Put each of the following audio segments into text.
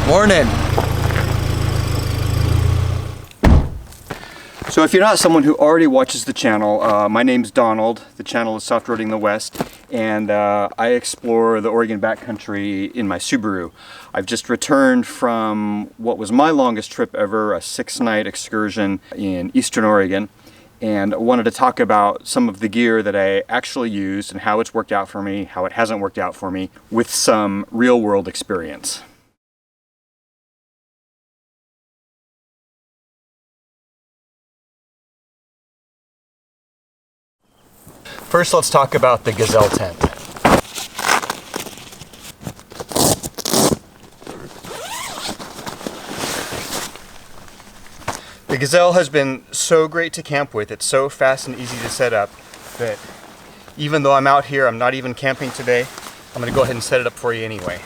Morning. So if you're not someone who already watches the channel, my name's Donald. The channel is Softroadingthewest, and I explore the Oregon backcountry in my Subaru. I've just returned from what was my longest trip ever, a 6-night excursion in Eastern Oregon, and I wanted to talk about some of the gear that I actually used and how it's worked out for me, how it hasn't worked out for me, with some real-world experience. First, let's talk about the Gazelle tent. The Gazelle has been so great to camp with. It's so fast and easy to set up that even though I'm out here, I'm not even camping today, I'm going to go ahead and set it up for you anyway.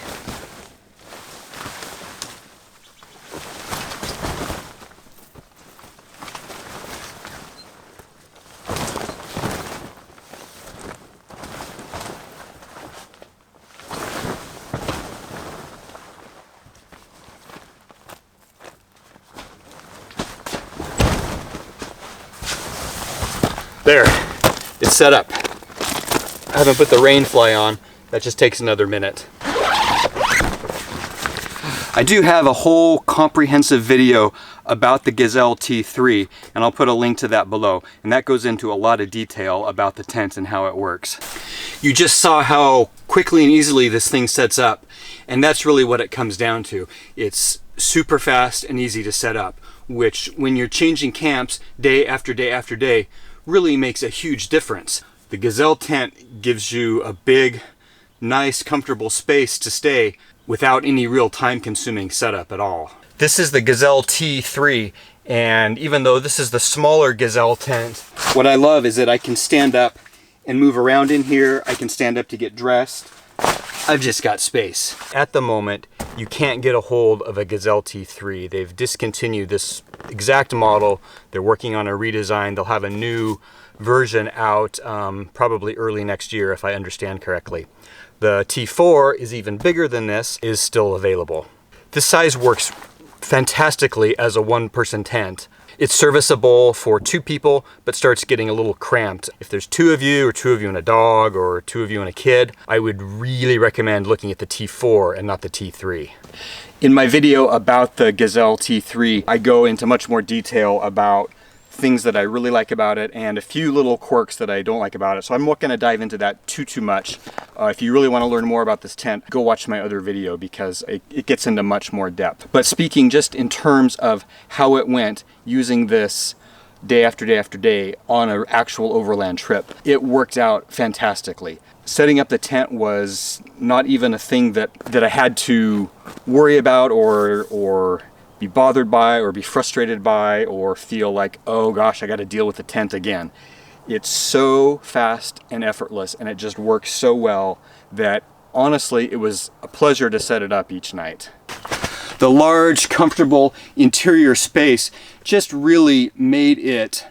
There, it's set up. I haven't put the rain fly on. That just takes another minute. I do have a whole comprehensive video about the Gazelle T3, and I'll put a link to that below. And that goes into a lot of detail about the tent and how it works. You just saw how quickly and easily this thing sets up, and that's really what it comes down to. It's super fast and easy to set up, which when you're changing camps day after day after day, really makes a huge difference. The Gazelle tent gives you a big, nice, comfortable space to stay without any real time-consuming setup at all. This is the Gazelle T3, and even though this is the smaller Gazelle tent, what I love is that I can stand up and move around in here. I can stand up to get dressed. I've just got space. At the moment, you can't get a hold of a Gazelle T3. They've discontinued this exact model. They're working on a redesign. They'll have a new version out probably early next year, if I understand correctly. The T4 is even bigger than this, is still available. This size works fantastically as a one-person tent. It's serviceable for 2 people, but starts getting a little cramped. If there's 2 of you, or 2 of you and a dog, or 2 of you and a kid, I would really recommend looking at the T4 and not the T3. In my video about the Gazelle T3, I go into much more detail about things that I really like about it and a few little quirks that I don't like about it. So I'm not going to dive into that too much. If you really want to learn more about this tent, go watch my other video because it gets into much more depth. But speaking just in terms of how it went using this day after day after day on an actual overland trip, it worked out fantastically. Setting up the tent was not even a thing that I had to worry about or be bothered by or be frustrated by or feel like, oh gosh, I got to deal with the tent again. It's so fast and effortless, and it just works so well that honestly it was a pleasure to set it up each night. The large, comfortable interior space just really made it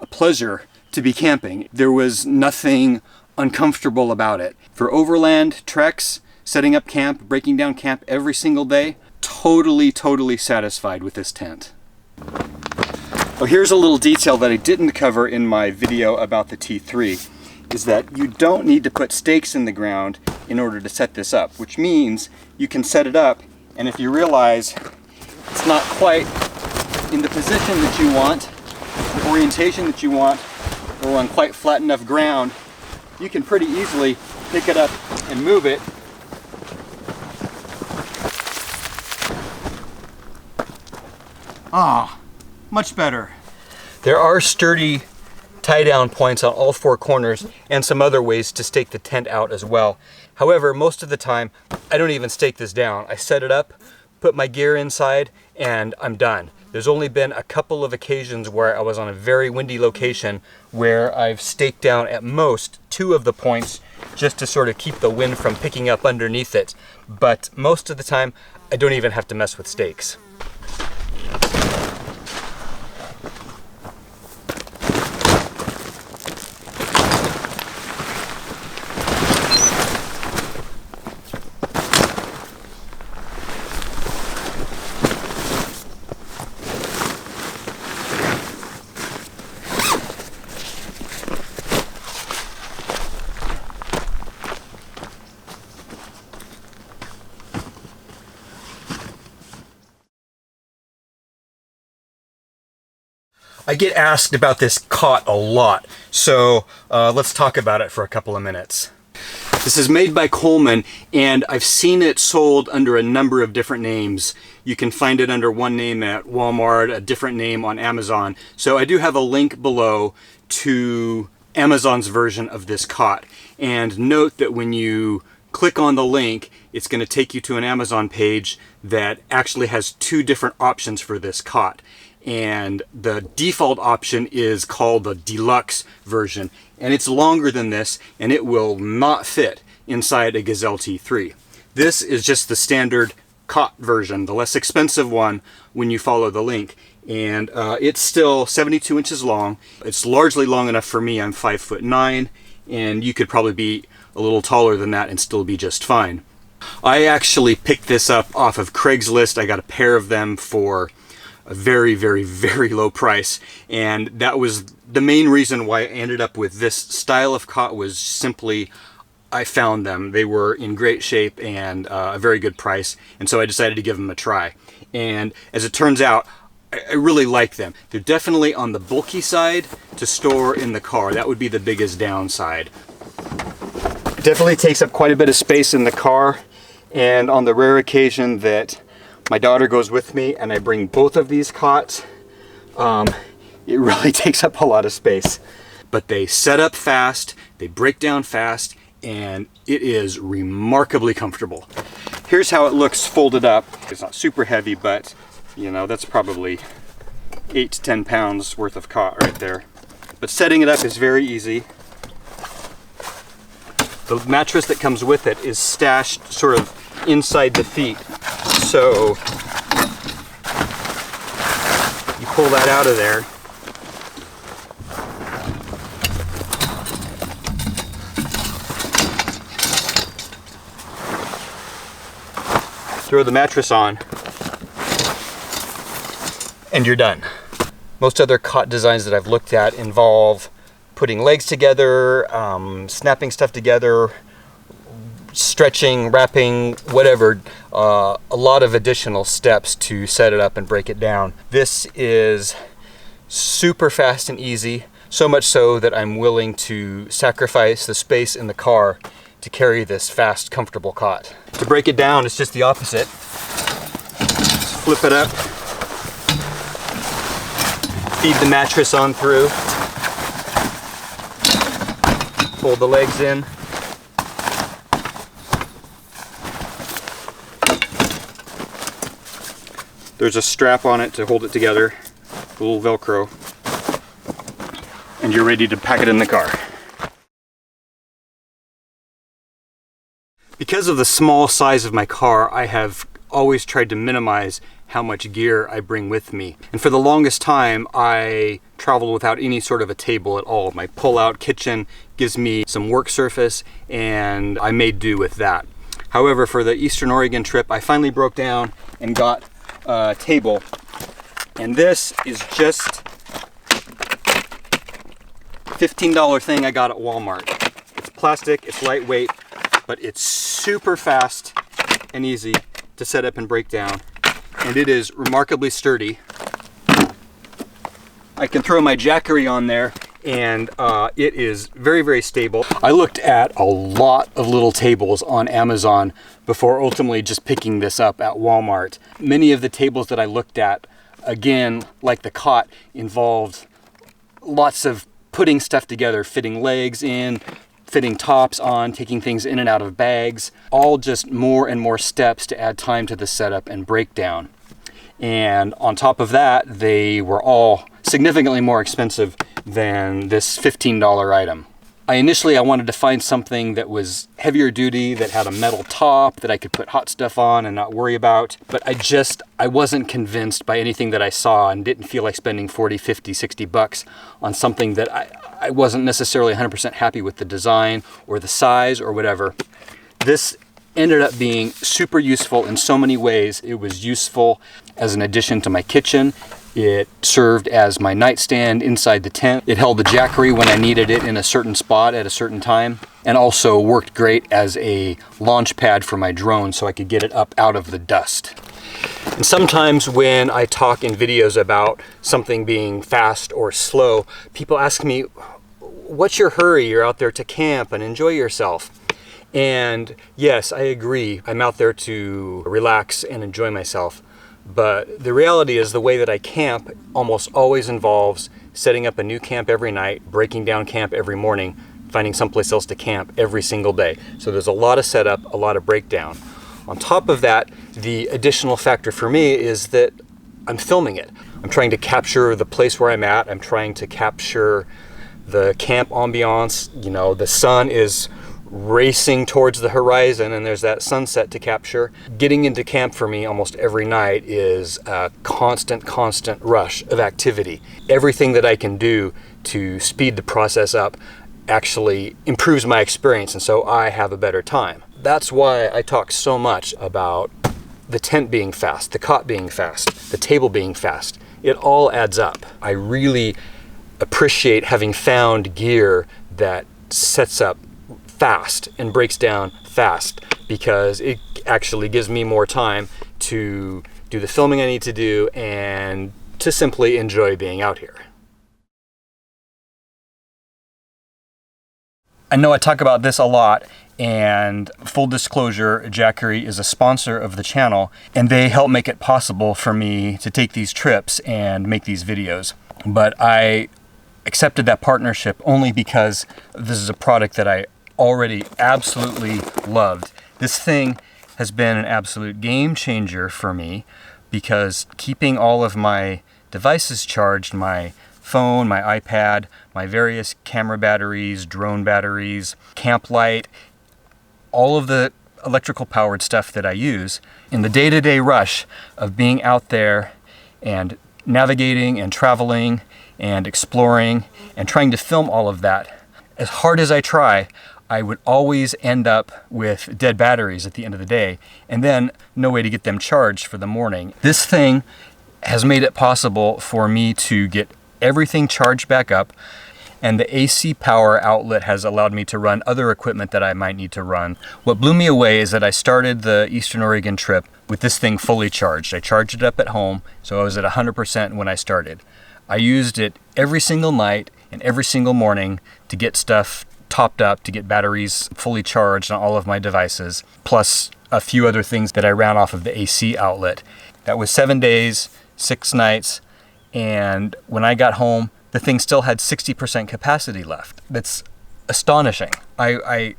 a pleasure to be camping. There was nothing uncomfortable about it. For overland treks, setting up camp, breaking down camp every single day, totally satisfied with this tent. Well, here's a little detail that I didn't cover in my video about the T3, is that you don't need to put stakes in the ground in order to set this up, which means you can set it up, and if you realize it's not quite in the position that you want, the orientation that you want, or on quite flat enough ground, you can pretty easily pick it up and move it. Ah, much better. There are sturdy tie-down points on all 4 corners and some other ways to stake the tent out as well. However, most of the time, I don't even stake this down. I set it up, put my gear inside, and I'm done. There's only been a couple of occasions where I was on a very windy location where I've staked down at most 2 of the points just to sort of keep the wind from picking up underneath it. But most of the time, I don't even have to mess with stakes. I get asked about this cot a lot, so let's talk about it for a couple of minutes. This is made by Coleman, and I've seen it sold under a number of different names. You can find it under one name at Walmart, a different name on Amazon. So I do have a link below to Amazon's version of this cot. And note that when you click on the link, it's going to take you to an Amazon page that actually has two different options for this cot. And the default option is called the Deluxe version, and it's longer than this, and it will not fit inside a Gazelle T3. This is just the standard cot version, the less expensive one when you follow the link, and it's still 72 inches long. It's largely long enough for me. I'm 5'9", and you could probably be a little taller than that and still be just fine. I actually picked this up off of Craigslist. I got a pair of them for a very, very, very low price, and that was the main reason why I ended up with this style of cot. Was simply I found them. They were in great shape and a very good price, and so I decided to give them a try. And as it turns out, I really like them. They're definitely on the bulky side to store in the car. That would be the biggest downside. It definitely takes up quite a bit of space in the car, and on the rare occasion that my daughter goes with me and I bring both of these cots, it really takes up a lot of space. But they set up fast, they break down fast, and it is remarkably comfortable. Here's how it looks folded up. It's not super heavy, but you know, that's probably 8 to 10 pounds worth of cot right there. But setting it up is very easy. The mattress that comes with it is stashed sort of inside the feet. So you pull that out of there. Throw the mattress on, and you're done. Most other cot designs that I've looked at involve putting legs together, snapping stuff together, stretching, wrapping, whatever, a lot of additional steps to set it up and break it down. This is super fast and easy, so much so that I'm willing to sacrifice the space in the car to carry this fast, comfortable cot. To break it down, it's just the opposite. Just flip it up, feed the mattress on through, pull the legs in, there's a strap on it to hold it together, a little Velcro, and you're ready to pack it in the car. Because of the small size of my car, I have always tried to minimize how much gear I bring with me. And for the longest time, I traveled without any sort of a table at all. My pull-out kitchen gives me some work surface, and I made do with that. However, for the Eastern Oregon trip, I finally broke down and got a table. And this is just a $15 thing I got at Walmart. It's plastic, it's lightweight, but it's super fast and easy to set up and break down, and it is remarkably sturdy. I can throw my Jackery on there, and it is very, very stable. I looked at a lot of little tables on Amazon before ultimately just picking this up at Walmart. Many of the tables that I looked at, again, like the cot, involved lots of putting stuff together, fitting legs in, fitting tops on, taking things in and out of bags, all just more and more steps to add time to the setup and breakdown. And on top of that, they were all significantly more expensive than this $15 item. I wanted to find something that was heavier duty, that had a metal top that I could put hot stuff on and not worry about. But I wasn't convinced by anything that I saw, and didn't feel like spending 40, 50, 60 bucks on something that I wasn't necessarily 100% happy with the design or the size or whatever. This ended up being super useful in so many ways. It was useful as an addition to my kitchen. It served as my nightstand inside the tent. It held the Jackery when I needed it in a certain spot at a certain time, and also worked great as a launch pad for my drone so I could get it up out of the dust. And sometimes when I talk in videos about something being fast or slow, people ask me, what's your hurry? You're out there to camp and enjoy yourself. And yes, I agree. I'm out there to relax and enjoy myself. But the reality is the way that I camp almost always involves setting up a new camp every night, breaking down camp every morning, finding someplace else to camp every single day. So there's a lot of setup, a lot of breakdown. On top of that, the additional factor for me is that I'm filming it. I'm trying to capture the place where I'm at. I'm trying to capture the camp ambiance. You know, the sun is racing towards the horizon and there's that sunset to capture. Getting into camp for me almost every night is a constant rush of activity. Everything that I can do to speed the process up actually improves my experience, and so I have a better time. That's why I talk so much about the tent being fast, the cot being fast, the table being fast. It all adds up. I really appreciate having found gear that sets up fast and breaks down fast, because it actually gives me more time to do the filming I need to do and to simply enjoy being out here. I know I talk about this a lot, and full disclosure, Jackery is a sponsor of the channel, and they help make it possible for me to take these trips and make these videos. But I accepted that partnership only because this is a product that I already absolutely loved. This thing has been an absolute game changer for me, because keeping all of my devices charged, my phone, my iPad, my various camera batteries, drone batteries, camp light, all of the electrical powered stuff that I use in the day-to-day rush of being out there and navigating and traveling and exploring and trying to film all of that. As hard as I try, I would always end up with dead batteries at the end of the day, and then no way to get them charged for the morning. This thing has made it possible for me to get everything charged back up, and the AC power outlet has allowed me to run other equipment that I might need to run. What blew me away is that I started the Eastern Oregon trip with this thing fully charged. I charged it up at home, so I was at 100% when I started. I used it every single night and every single morning to get stuff topped up, to get batteries fully charged on all of my devices, plus a few other things that I ran off of the AC outlet. That was 7 days, 6 nights, and when I got home, the thing still had 60% capacity left. That's astonishing. I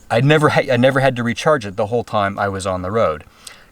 never had to recharge it the whole time I was on the road.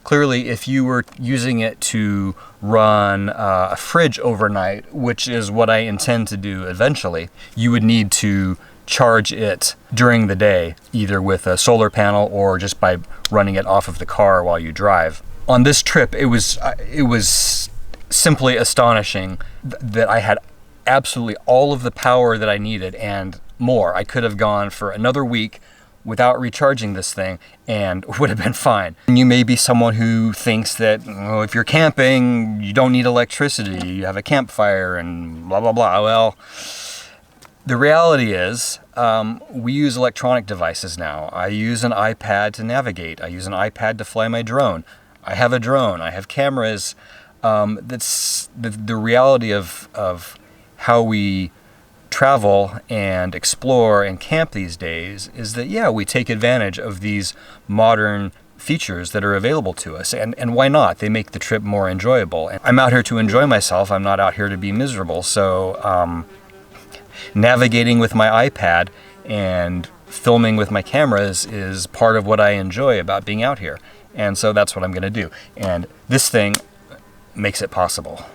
Clearly, if you were using it to run a fridge overnight, which is what I intend to do eventually, you would need to charge it during the day, either with a solar panel or just by running it off of the car while you drive. On this trip, it was simply astonishing that I had absolutely all of the power that I needed and more. I could have gone for another week without recharging this thing and would have been fine. And you may be someone who thinks that, oh, if you're camping, you don't need electricity, you have a campfire and blah, blah, blah. Well, the reality is we use electronic devices now. I use an iPad to navigate. I use an iPad to fly my drone. I have a drone. I have cameras. That's the reality of how we travel and explore and camp these days, is that, yeah, we take advantage of these modern features that are available to us. And why not? They make the trip more enjoyable. And I'm out here to enjoy myself. I'm not out here to be miserable. So navigating with my iPad and filming with my cameras is part of what I enjoy about being out here. And so that's what I'm going to do. And this thing makes it possible.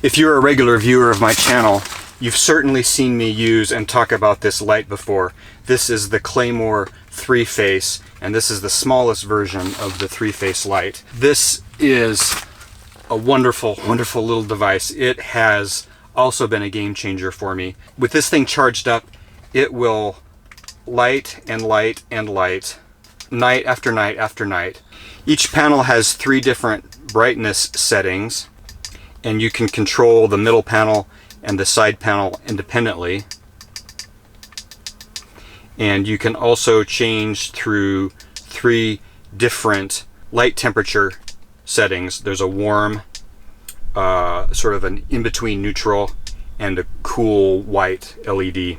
If you're a regular viewer of my channel, you've certainly seen me use and talk about this light before. This is the Claymore 3-face, and this is the smallest version of the 3-face light. This is a wonderful, wonderful little device. It has also been a game changer for me. With this thing charged up, it will light and light and light, night after night after night. Each panel has 3 different brightness settings, and you can control the middle panel and the side panel independently. And you can also change through 3 different light temperature settings. There's a warm, sort of an in-between neutral, and a cool white LED.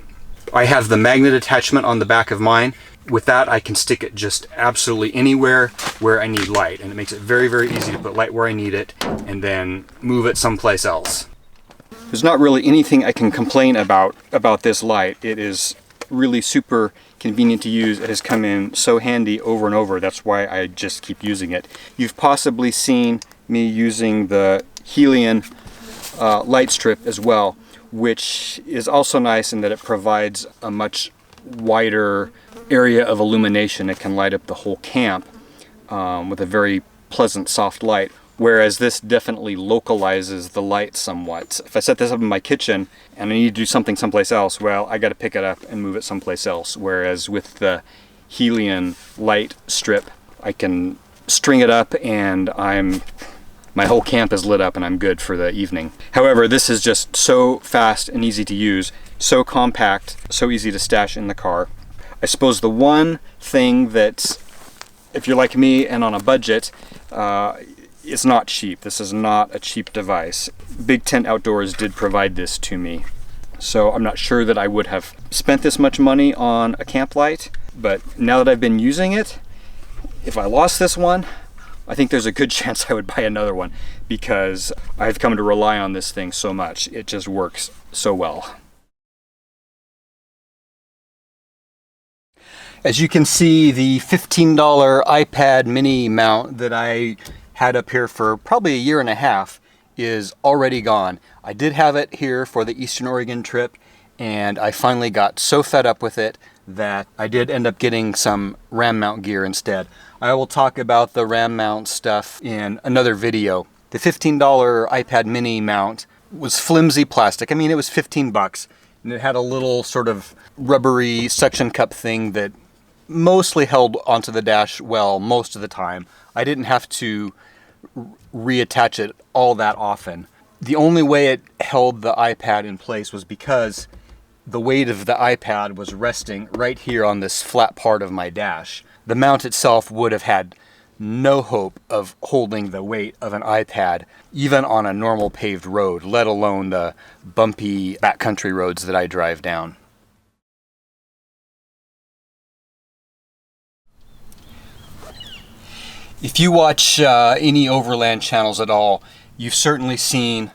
I have the magnet attachment on the back of mine. With that, I can stick it just absolutely anywhere where I need light, and it makes it very, very easy to put light where I need it and then move it someplace else. There's not really anything I can complain about this light. It is really super convenient to use. It has come in so handy over and over. That's why I just keep using it. You've possibly seen me using the Helion light strip as well, which is also nice in that it provides a much wider area of illumination. It can light up the whole camp with a very pleasant soft light, whereas this definitely localizes the light somewhat. If I set this up in my kitchen and I need to do something someplace else, well, I got to pick it up and move it someplace else, whereas with the Helion light strip, I can string it up and my whole camp is lit up and I'm good for the evening. However, this is just so fast and easy to use, so compact, so easy to stash in the car. I suppose the one thing that, if you're like me and on a budget, it's not cheap. This is not a cheap device. Big Tent Outdoors did provide this to me. So I'm not sure that I would have spent this much money on a camp light, but now that I've been using it, if I lost this one, I think there's a good chance I would buy another one, because I've come to rely on this thing so much. It just works so well. As you can see, the $15 iPad mini mount that I had up here for probably a year and a half is already gone. I did have it here for the Eastern Oregon trip, and I finally got so fed up with it that I did end up getting some ram mount gear instead. I will talk about the ram mount stuff in another video. The $15 iPad mini mount was flimsy plastic. I mean, it was 15 bucks, and it had a little sort of rubbery suction cup thing that mostly held onto the dash well most of the time. I didn't have to reattach it all that often. The only way it held the iPad in place was because the weight of the iPad was resting right here on this flat part of my dash. The mount itself would have had no hope of holding the weight of an iPad, even on a normal paved road, let alone the bumpy backcountry roads that I drive down. If you watch any overland channels at all, you've certainly seen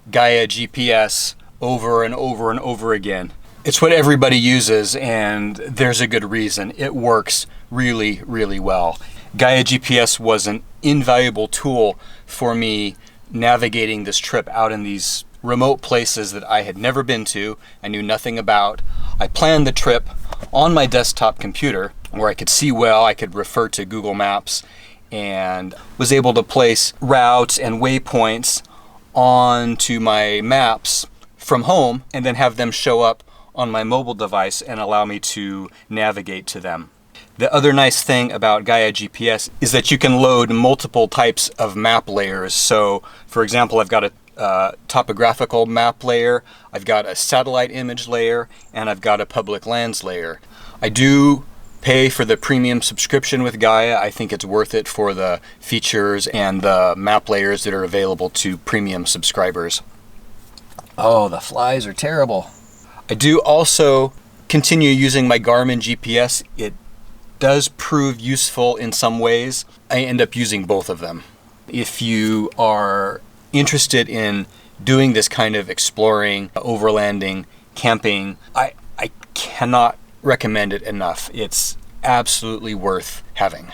Gaia GPS over and over and over again. It's what everybody uses, and there's a good reason. It works really, really well. Gaia GPS was an invaluable tool for me navigating this trip out in these remote places that I had never been to, I knew nothing about. I planned the trip on my desktop computer where I could see well, I could refer to Google Maps, and was able to place routes and waypoints onto my maps from home and then have them show up on my mobile device and allow me to navigate to them. The other nice thing about Gaia GPS is that you can load multiple types of map layers. So, for example, I've got a topographical map layer, I've got a satellite image layer, and I've got a public lands layer. I do pay for the premium subscription with Gaia. I think it's worth it for the features and the map layers that are available to premium subscribers. Oh, the flies are terrible. I do also continue using my Garmin GPS. It does prove useful in some ways. I end up using both of them. If you are interested in doing this kind of exploring, overlanding, camping, I cannot recommend it enough. It's absolutely worth having.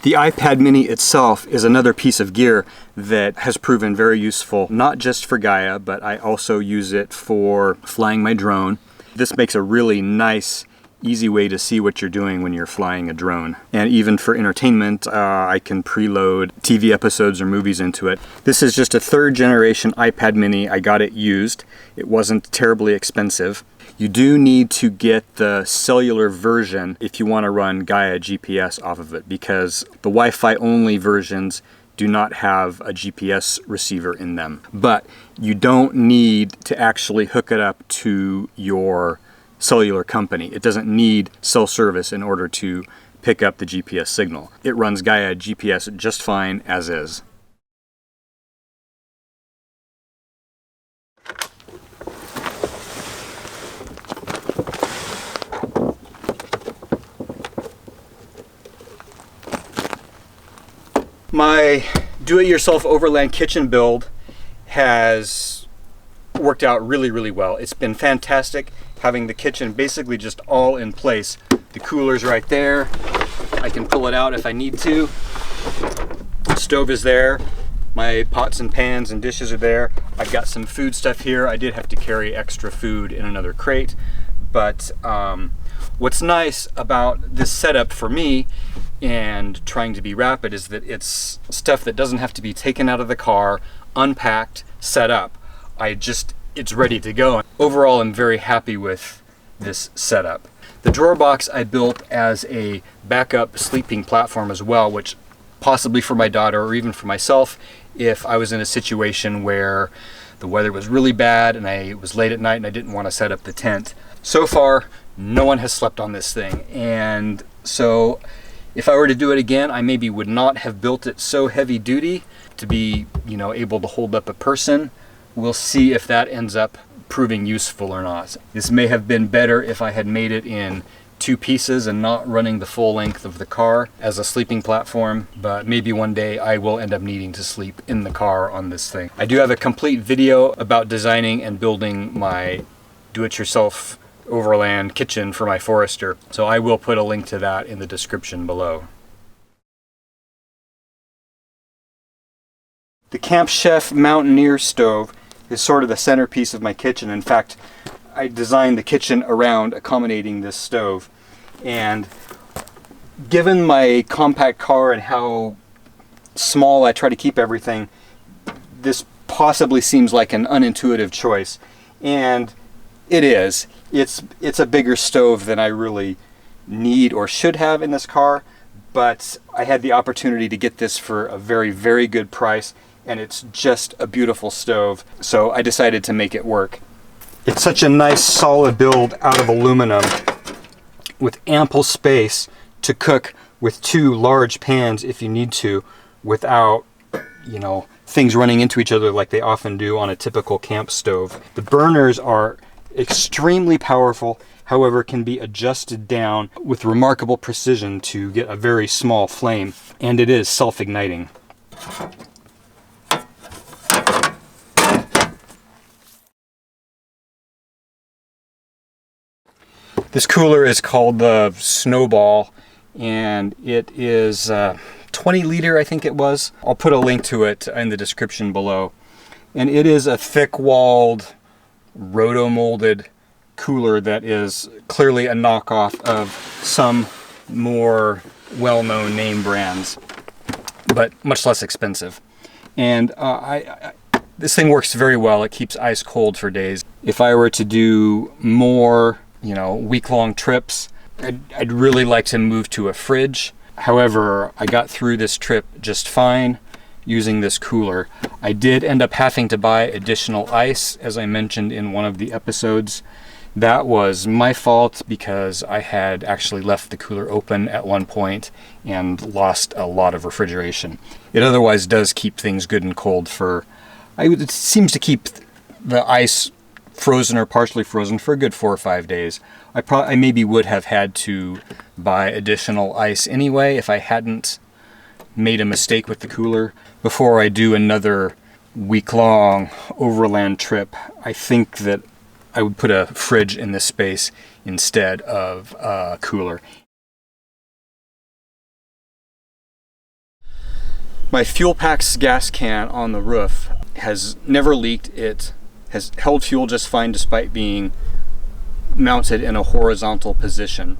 The iPad mini itself is another piece of gear that has proven very useful, not just for Gaia, but I also use it for flying my drone. This makes a really nice, easy way to see what you're doing when you're flying a drone. And even for entertainment, I can preload TV episodes or movies into it. This is just a third generation iPad mini. I got it used. It wasn't terribly expensive. You do need to get the cellular version if you want to run Gaia GPS off of it, because the Wi-Fi only versions do not have a GPS receiver in them. But you don't need to actually hook it up to your cellular company. It doesn't need cell service in order to pick up the GPS signal. It runs Gaia GPS just fine as is. My do-it-yourself overland kitchen build has worked out really, really well. It's been fantastic having the kitchen basically just all in place. The cooler's right there. I can pull it out if I need to. The stove is there. My pots and pans and dishes are there. I've got some food stuff here. I did have to carry extra food in another crate, but what's nice about this setup for me and trying to be rapid is that it's stuff that doesn't have to be taken out of the car, unpacked, set up. It's ready to go. Overall, I'm very happy with this setup. The drawer box I built as a backup sleeping platform as well, which possibly for my daughter or even for myself, if I was in a situation where the weather was really bad and it was late at night and I didn't want to set up the tent. So far, no one has slept on this thing, and so if I were to do it again, I maybe would not have built it so heavy duty to be, able to hold up a person. We'll see if that ends up proving useful or not. This may have been better if I had made it in 2 pieces and not running the full length of the car as a sleeping platform, but maybe one day I will end up needing to sleep in the car on this thing. I do have a complete video about designing and building my do-it-yourself overland kitchen for my Forester, so I will put a link to that in the description below. The Camp Chef Mountaineer stove is sort of the centerpiece of my kitchen. In fact, I designed the kitchen around accommodating this stove, and given my compact car and how small I try to keep everything, this possibly seems like an unintuitive choice, and it is. It's a bigger stove than I really need or should have in this car, but I had the opportunity to get this for a very, very good price, and it's just a beautiful stove, so I decided to make it work. It's such a nice solid build out of aluminum with ample space to cook with 2 large pans if you need to, without, things running into each other like they often do on a typical camp stove. The burners are extremely powerful, however can be adjusted down with remarkable precision to get a very small flame, and it is self-igniting. This cooler is called the Snowball, and it is 20 liter, I think it was. I'll put a link to it in the description below. And it is a thick-walled, rotomolded cooler that is clearly a knockoff of some more well-known name brands, but much less expensive. And this thing works very well. It keeps ice cold for days. If I were to do more, week-long trips, I'd really like to move to a fridge. However, I got through this trip just fine using this cooler. I did end up having to buy additional ice, as I mentioned in one of the episodes. That was my fault because I had actually left the cooler open at one point and lost a lot of refrigeration. It otherwise does keep things good and cold for, it seems to keep the ice frozen or partially frozen for a good 4 or 5 days. I maybe would have had to buy additional ice anyway if I hadn't made a mistake with the cooler. Before I do another week-long overland trip, I think that I would put a fridge in this space instead of a cooler. My Fuelpax gas can on the roof has never leaked. It has held fuel just fine despite being mounted in a horizontal position.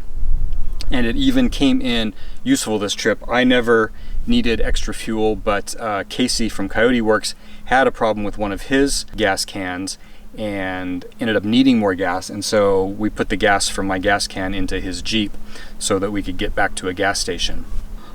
And it even came in useful this trip. I never needed extra fuel, but Casey from Coyote Works had a problem with one of his gas cans and ended up needing more gas, and so we put the gas from my gas can into his Jeep so that we could get back to a gas station.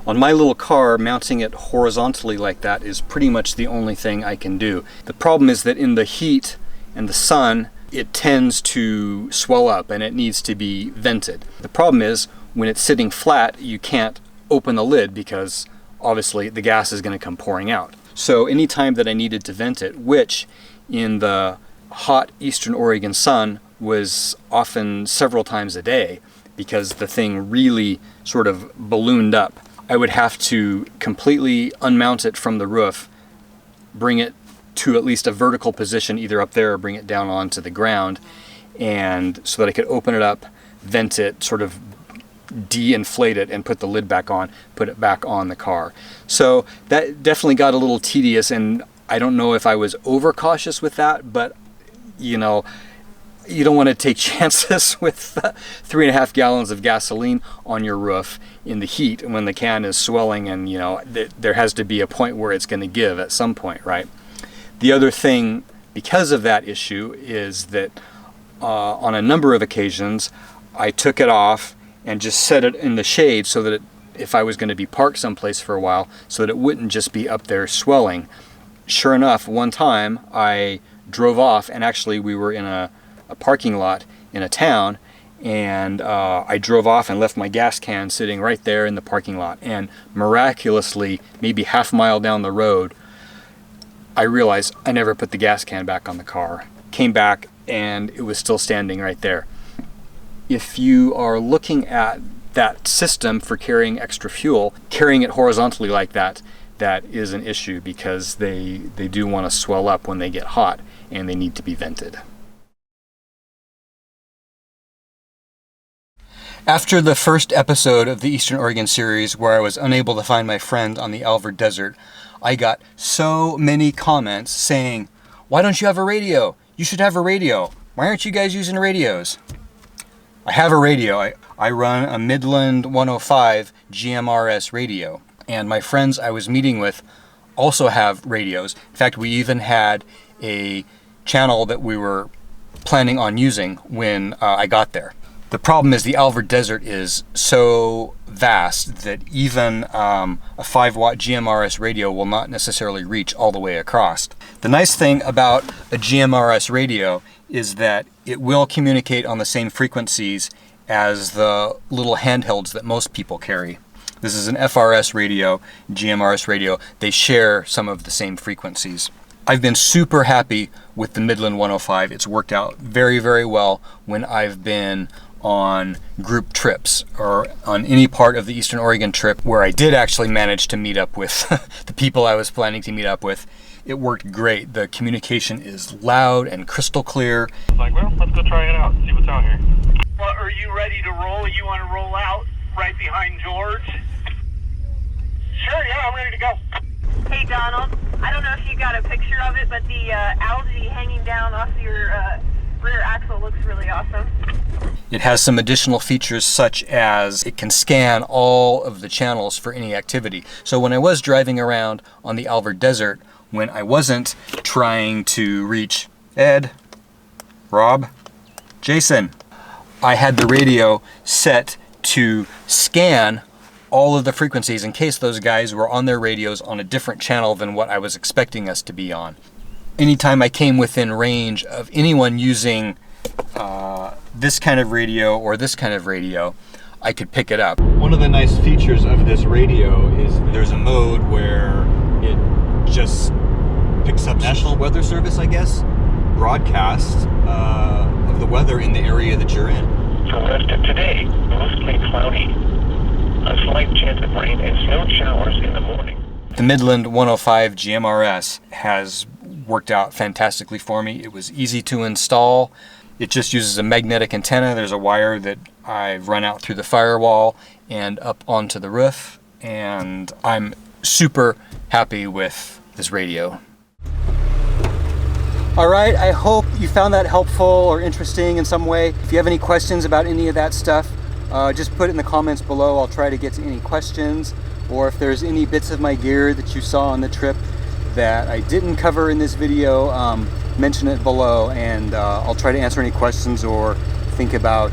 On my little car, mounting it horizontally like that is pretty much the only thing I can do. The problem is that in the heat and the sun, it tends to swell up and it needs to be vented. The problem is when it's sitting flat, you can't open the lid because obviously the gas is going to come pouring out. So anytime that I needed to vent it, which in the hot Eastern Oregon sun was often several times a day because the thing really sort of ballooned up, I would have to completely unmount it from the roof, bring it to at least a vertical position either up there or bring it down onto the ground, and so that I could open it up, vent it, sort of de-inflate it and put the lid back on, put it back on the car. So that definitely got a little tedious, and I don't know if I was overcautious with that, but you know, you don't want to take chances with 3.5 gallons of gasoline on your roof in the heat when the can is swelling, and you know, there has to be a point where it's going to give at some point, right? The other thing because of that issue is that on a number of occasions I took it off and just set it in the shade so that if I was going to be parked someplace for a while, so that it wouldn't just be up there swelling. Sure enough, one time I drove off, and actually we were in a parking lot in a town, and I drove off and left my gas can sitting right there in the parking lot, and miraculously, maybe half a mile down the road, I realized I never put the gas can back on the car. Came back and it was still standing right there. If you are looking at that system for carrying extra fuel, carrying it horizontally like that, that is an issue because they do want to swell up when they get hot and they need to be vented. After the first episode of the Eastern Oregon series where I was unable to find my friend on the Alvord Desert, I got so many comments saying, "Why don't you have a radio? You should have a radio. Why aren't you guys using radios?" I have a radio. I run a Midland 105 GMRS radio, and my friends I was meeting with also have radios. In fact, we even had a channel that we were planning on using when I got there. The problem is the Alvord Desert is so vast that even a 5-watt GMRS radio will not necessarily reach all the way across. The nice thing about a GMRS radio is that it will communicate on the same frequencies as the little handhelds that most people carry. This is an FRS radio, GMRS radio. They share some of the same frequencies. I've been super happy with the Midland 105. It's worked out very, very well when I've been on group trips or on any part of the Eastern Oregon trip where I did actually manage to meet up with the people I was planning to meet up with. It worked great. The communication is loud and crystal clear. It's like, well, let's go try it out and see what's out here. Well, are you ready to roll? You want to roll out right behind George? Sure, yeah, I'm ready to go. Hey, Donald. I don't know if you got a picture of it, but the algae hanging down off your rear axle looks really awesome. It has some additional features such as it can scan all of the channels for any activity. So when I was driving around on the Alvord Desert, when I wasn't trying to reach Ed, Rob, Jason, I had the radio set to scan all of the frequencies in case those guys were on their radios on a different channel than what I was expecting us to be on. Anytime I came within range of anyone using this kind of radio or this kind of radio, I could pick it up. One of the nice features of this radio is there's a mode where it just picks up National Weather Service, I guess, broadcasts of the weather in the area that you're in. For the rest of today, mostly cloudy. A slight chance of rain and snow showers in the morning. The Midland 105 GMRS has worked out fantastically for me. It was easy to install. It just uses a magnetic antenna. There's a wire that I've run out through the firewall and up onto the roof, and I'm super happy with this radio. All right, I hope you found that helpful or interesting in some way. If you have any questions about any of that stuff, just put it in the comments below. I'll try to get to any questions, or if there's any bits of my gear that you saw on the trip that I didn't cover in this video, mention it below, and I'll try to answer any questions or think about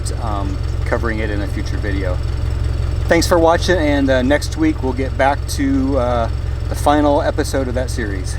covering it in a future video. Thanks for watching, and next week we'll get back to the final episode of that series.